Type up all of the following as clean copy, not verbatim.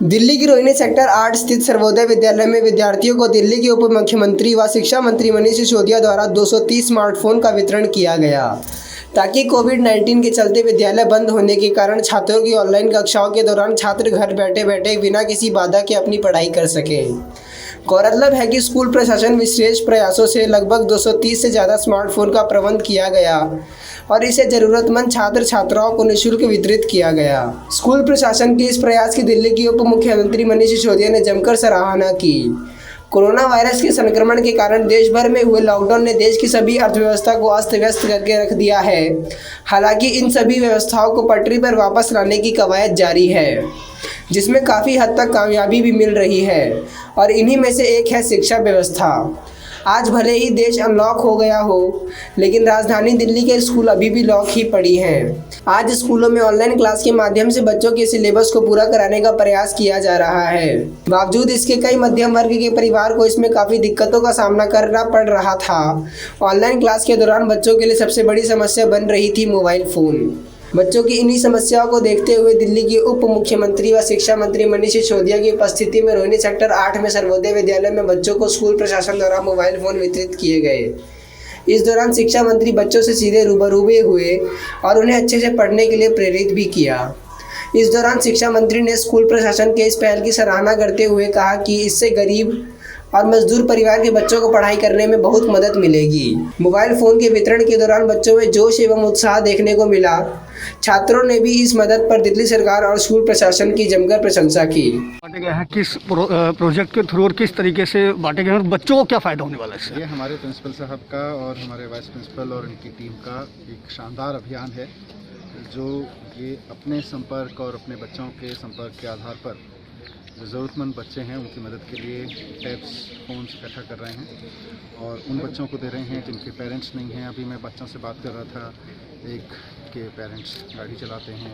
दिल्ली की रोहिणी सेक्टर 8 स्थित सर्वोदय विद्यालय में विद्यार्थियों को दिल्ली के उप मुख्यमंत्री व शिक्षा मंत्री मनीष सिसोदिया द्वारा 230 स्मार्टफोन का वितरण किया गया ताकि कोविड-19 के चलते विद्यालय बंद होने के कारण छात्रों की ऑनलाइन कक्षाओं के दौरान छात्र घर बैठे बैठे बिना किसी बाधा के अपनी पढ़ाई कर सकें। गौरतलब है कि स्कूल प्रशासन विशेष प्रयासों से लगभग 230 से ज़्यादा स्मार्टफोन का प्रबंध किया गया और इसे ज़रूरतमंद छात्र छात्राओं को निःशुल्क वितरित किया गया। स्कूल प्रशासन के इस प्रयास की दिल्ली के उप मुख्यमंत्री मनीष सिसोदिया ने जमकर सराहना की। कोरोना वायरस के संक्रमण के कारण देश भर में हुए लॉकडाउन ने देश की सभी अर्थव्यवस्था को अस्त व्यस्त करके रख दिया है। हालांकि इन सभी व्यवस्थाओं को पटरी पर वापस लाने की कवायद जारी है, जिसमें काफ़ी हद तक कामयाबी भी मिल रही है और इन्हीं में से एक है शिक्षा व्यवस्था। आज भले ही देश अनलॉक हो गया हो, लेकिन राजधानी दिल्ली के स्कूल अभी भी लॉक ही पड़ी हैं। आज स्कूलों में ऑनलाइन क्लास के माध्यम से बच्चों के सिलेबस को पूरा कराने का प्रयास किया जा रहा है। बावजूद इसके कई मध्यम वर्ग के परिवार को इसमें काफ़ी दिक्कतों का सामना करना पड़ रहा था। ऑनलाइन क्लास के दौरान बच्चों के लिए सबसे बड़ी समस्या बन रही थी मोबाइल फ़ोन। बच्चों की इन्हीं समस्याओं को देखते हुए दिल्ली के उप मुख्यमंत्री व शिक्षा मंत्री मनीष सिसोदिया की उपस्थिति में रोहिणी सेक्टर 8 में सर्वोदय विद्यालय में बच्चों को स्कूल प्रशासन द्वारा मोबाइल फ़ोन वितरित किए गए। इस दौरान शिक्षा मंत्री बच्चों से सीधे रूबरू हुए और उन्हें अच्छे से पढ़ने के लिए प्रेरित भी किया। इस दौरान शिक्षा मंत्री ने स्कूल प्रशासन के इस पहल की सराहना करते हुए कहा कि इससे गरीब और मजदूर परिवार के बच्चों को पढ़ाई करने में बहुत मदद मिलेगी। मोबाइल फ़ोन के वितरण के दौरान बच्चों में जोश एवं उत्साह देखने को मिला। छात्रों ने भी इस मदद पर दिल्ली सरकार और स्कूल प्रशासन की जमकर प्रशंसा की। बांटे गए हैं किस प्रोजेक्ट के थ्रू और किस तरीके से बांटे गए हैं और बच्चों को क्या फ़ायदा होने वाला है इससे? ये हमारे प्रिंसिपल साहब का और हमारे वाइस प्रिंसिपल और उनकी टीम का एक शानदार अभियान है, जो ये अपने संपर्क और अपने बच्चों के संपर्क के आधार पर जो ज़रूरतमंद बच्चे हैं उनकी मदद के लिए टैब्स फ़ोन्स इकट्ठा कर रहे हैं और उन बच्चों को दे रहे हैं जिनके पेरेंट्स नहीं हैं। अभी मैं बच्चों से बात कर रहा था, एक के पेरेंट्स गाड़ी चलाते हैं,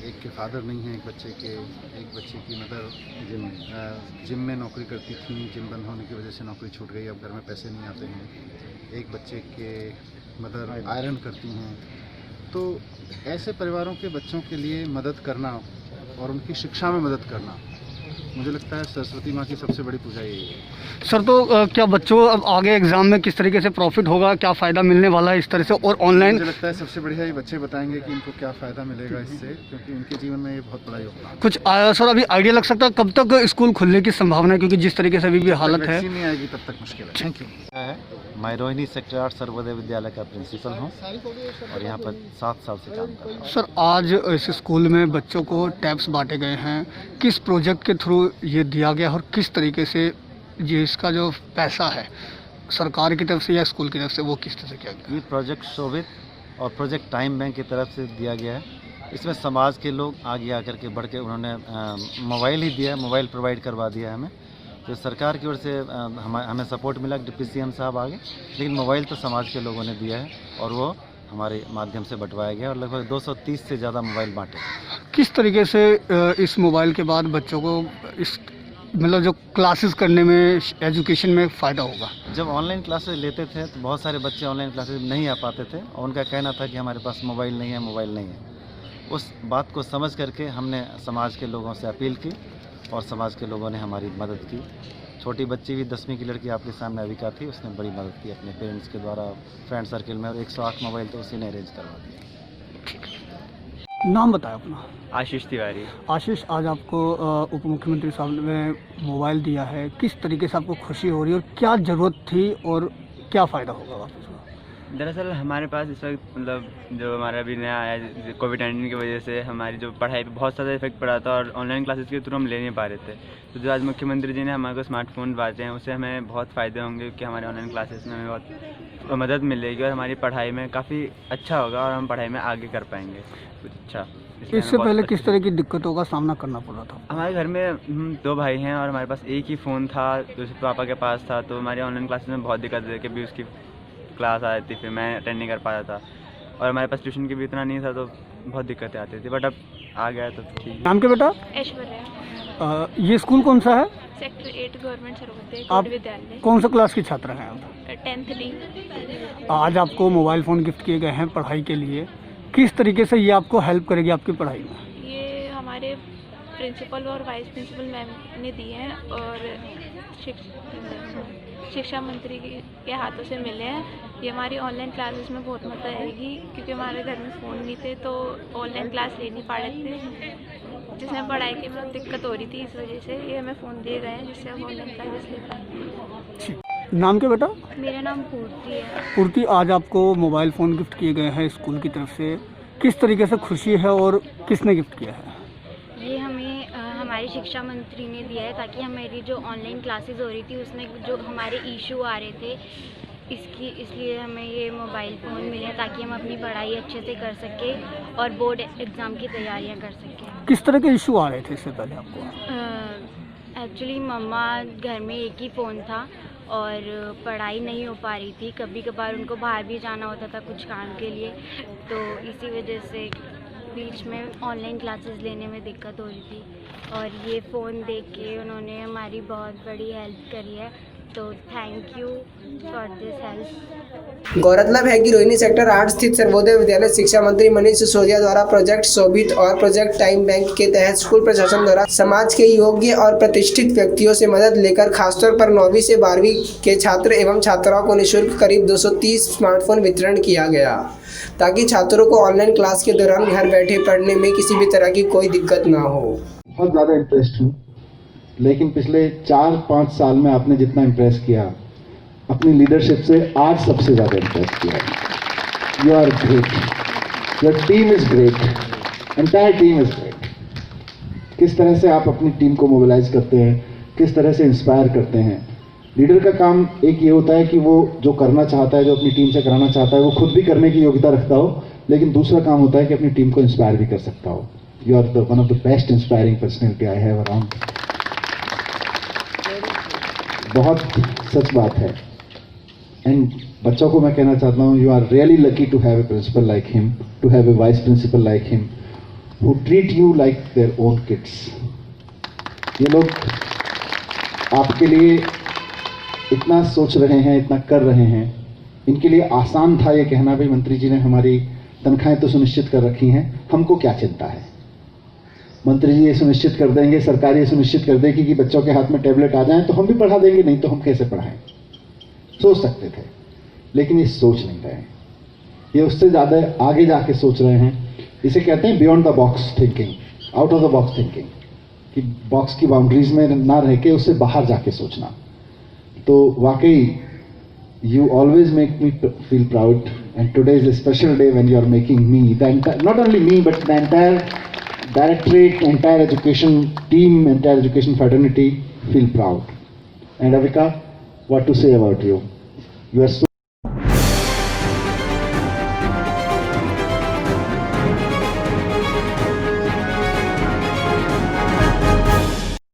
एक के फादर नहीं हैं, एक बच्चे की मदर जिम में नौकरी करती थी, जिम बंद होने की वजह से नौकरी छूट गई, अब घर में पैसे नहीं आते हैं। एक बच्चे के मदर आयरन करती हैं। तो ऐसे परिवारों के बच्चों के लिए मदद करना और उनकी शिक्षा में मदद करना, मुझे लगता है सरस्वती माँ की सबसे बड़ी पूजा यही है। सर, तो क्या बच्चों अब आगे एग्जाम में किस तरीके से प्रॉफिट होगा, क्या फ़ायदा मिलने वाला है इस तरह से? और ऑनलाइन मुझे लगता है सबसे बढ़िया ये बच्चे बताएंगे कि इनको क्या फ़ायदा मिलेगा इससे, क्योंकि उनके जीवन में ये बहुत बड़ा योगदान है। कुछ सर अभी आइडिया लग सकता है कब तक स्कूल खुलने की संभावना है, क्योंकि जिस तरीके से अभी भी हालत है? वैक्सीन नहीं आएगी तब तक मुश्किल है। Thank you. मैं रोहिणी सेक्टर 8 सर्वोदय विद्यालय का प्रिंसिपल हूँ और यहाँ पर 7 साल से काम कर रहा हूँ। सर, आज इस स्कूल में बच्चों को टैब्स बांटे गए हैं, किस प्रोजेक्ट के थ्रू ये दिया गया और किस तरीके से ये इसका जो पैसा है सरकार की तरफ से या स्कूल की तरफ से वो किस तरह से किया गया? ये प्रोजेक्ट शोभित और प्रोजेक्ट टाइम बैंक की तरफ से दिया गया है। इसमें समाज के लोग आगे आकर के बढ़ के उन्होंने मोबाइल ही दिया, मोबाइल प्रोवाइड करवा दिया हमें। तो सरकार की ओर से हमें सपोर्ट मिला, डिप्टी सीएम साहब आगे, लेकिन मोबाइल तो समाज के लोगों ने दिया है और वो हमारे माध्यम से बंटवाया गया और लगभग 230 से ज़्यादा मोबाइल बांटे। किस तरीके से इस मोबाइल के बाद बच्चों को इस मतलब जो क्लासेस करने में, एजुकेशन में फ़ायदा होगा? जब ऑनलाइन क्लासेस लेते थे तो बहुत सारे बच्चे ऑनलाइन क्लासेस नहीं आ पाते थे और उनका कहना था कि हमारे पास मोबाइल नहीं है। उस बात को समझ करके हमने समाज के लोगों से अपील की और समाज के लोगों ने हमारी मदद की। छोटी बच्ची भी 10वीं की लड़की आपके सामने अविका थी, उसने बड़ी मदद की अपने पेरेंट्स के द्वारा फ्रेंड सर्किल में, और 108 मोबाइल तो उसी ने अरेंज करवा दिया। नाम बताएं अपना। आशीष तिवारी। आशीष, आज आपको उप मुख्यमंत्री साहब ने मोबाइल दिया है, किस तरीके से आपको खुशी हो रही है और क्या ज़रूरत थी और क्या फ़ायदा होगा वापस? दरअसल हमारे पास इस वक्त मतलब जो हमारा अभी नया आया कोविड-19 की वजह से हमारी जो पढ़ाई पे बहुत ज़्यादा इफेक्ट पड़ा था और ऑनलाइन क्लासेस के थ्रू हम ले नहीं पा रहे थे। तो जो आज मुख्यमंत्री जी ने हमारे को स्मार्टफोन बांटे हैं, उससे हमें बहुत फ़ायदे होंगे कि हमारे ऑनलाइन क्लासेस में हमें बहुत मदद मिलेगी और हमारी पढ़ाई में काफ़ी अच्छा होगा और हम पढ़ाई में आगे कर पाएंगे कुछ अच्छा। इससे पहले किस तरह की दिक्कतों का सामना करना पड़ रहा था? हमारे घर में हम 2 भाई हैं और हमारे पास एक ही फ़ोन था, जो पापा के पास था। तो हमारी ऑनलाइन क्लासेस में बहुत दिक्कत है कि भी उसकी क्लास आ जाती, फिर मैं अटेंड नहीं कर पाता था और हमारे पास ट्यूशन की भी इतना नहीं था, तो बहुत दिक्कतें आती थी, बट अब आ गया तो ठीक। नाम क्या बेटा? ऐश्वर्या। ये स्कूल कौन सा है? सेक्टर 8 गवर्नमेंट सर्वोदय आप विद्यालय। कौन सा क्लास की छात्रा हैं आप? 10th D. आज आपको मोबाइल फ़ोन गिफ्ट किए गए हैं पढ़ाई के लिए, किस तरीके से ये आपको हेल्प करेगी आपकी पढ़ाई में? ये हमारे प्रिंसिपल और वाइस प्रिंसिपल मैम ने दिए हैं और शिक्षा मंत्री के हाथों से मिले हैं। ये हमारी ऑनलाइन क्लासेस में बहुत मदद आएगी क्योंकि हमारे घर में फ़ोन नहीं थे तो ऑनलाइन क्लास ले नहीं पा रहे थे, जिसमें पढ़ाई की बहुत दिक्कत हो रही थी। इस वजह से ये हमें फ़ोन दिए गए हैं जिससे हम ऑनलाइन क्लासेस ले पाएँ। नाम क्या बेटा? मेरा नाम पूर्ति है। पूर्ति, आज आपको मोबाइल फ़ोन गिफ्ट किए गए हैं स्कूल की तरफ से, किस तरीके से खुशी है और किसने गिफ्ट किया है? ये हमें हमारे शिक्षा मंत्री ने दिया है ताकि हमारी जो ऑनलाइन क्लासेस हो रही थी उसमें जो हमारे इशू आ रहे थे इसलिए हमें ये मोबाइल फ़ोन मिले ताकि हम अपनी पढ़ाई अच्छे से कर सकें और बोर्ड एग्ज़ाम की तैयारियां कर सकें। किस तरह के इशू आ रहे थे इससे पहले आपको? एक्चुअली मम्मा घर में एक ही फ़ोन था और पढ़ाई नहीं हो पा रही थी, कभी कभार उनको बाहर भी जाना होता था कुछ काम के लिए, तो इसी वजह से बीच में ऑनलाइन क्लासेस लेने में दिक्कत हो रही थी और ये फ़ोन देख के उन्होंने हमारी बहुत बड़ी हेल्प करी है, तो thank you for this help. गौरतलब है कि रोहिणी सेक्टर 8 स्थित सर्वोदय विद्यालय शिक्षा मंत्री मनीष सिसोदिया द्वारा प्रोजेक्ट शोभित और प्रोजेक्ट टाइम बैंक के तहत स्कूल प्रशासन द्वारा समाज के योग्य और प्रतिष्ठित व्यक्तियों से मदद लेकर खासतौर पर 9वीं से 12वीं के छात्र एवं छात्राओं को निःशुल्क करीब 230 स्मार्टफोन वितरण किया गया ताकि छात्रों को ऑनलाइन क्लास के दौरान घर बैठे पढ़ने में किसी भी तरह की कोई दिक्कत ना हो। बहुत ज़्यादा इंटरेस्ट हूँ, लेकिन पिछले 4-5 साल में आपने जितना इम्प्रेस किया अपनी लीडरशिप से, आज सबसे ज़्यादा इम्प्रेस किया। You are great, your team is great, entire team is great. किस तरह से आप अपनी टीम को मोबिलाइज करते हैं, किस तरह से इंस्पायर करते हैं। लीडर का काम एक ये होता है कि वो जो करना चाहता है, जो अपनी टीम से कराना चाहता है, वो खुद भी करने की योग्यता रखता हो, लेकिन दूसरा काम होता है कि अपनी टीम को इंस्पायर भी कर सकता हो। You are one of the best inspiring personality I have around. बहुत सच बात है। एंड बच्चों को मैं कहना चाहता हूँ, you are really lucky to have a principal like him, to have a vice principal like him, who treat you like their own kids. ये लोग आपके लिए इतना सोच रहे हैं, इतना कर रहे हैं। इनके लिए आसान था ये कहना, भाई मंत्री जी ने हमारी तनख्वाहें तो सुनिश्चित कर रखी हैं, हमको क्या चिंता है। मंत्री जी ये सुनिश्चित कर देंगे, सरकार ये सुनिश्चित कर देगी कि बच्चों के हाथ में टैबलेट आ जाएं तो हम भी पढ़ा देंगे, नहीं तो हम कैसे पढ़ाएं। सोच सकते थे, लेकिन ये सोच नहीं रहे हैं। ये उससे ज़्यादा आगे जाके सोच रहे हैं। इसे कहते हैं beyond the box thinking, out of the box thinking, कि बॉक्स की बाउंड्रीज में ना रह के उससे बाहर जाके सोचना। तो वाकई you always make me feel proud, and today is a special day when you are making me, not only me but the entire directorate, entire education team, entire education fraternity feel proud. And Avika, what to say about you? You are so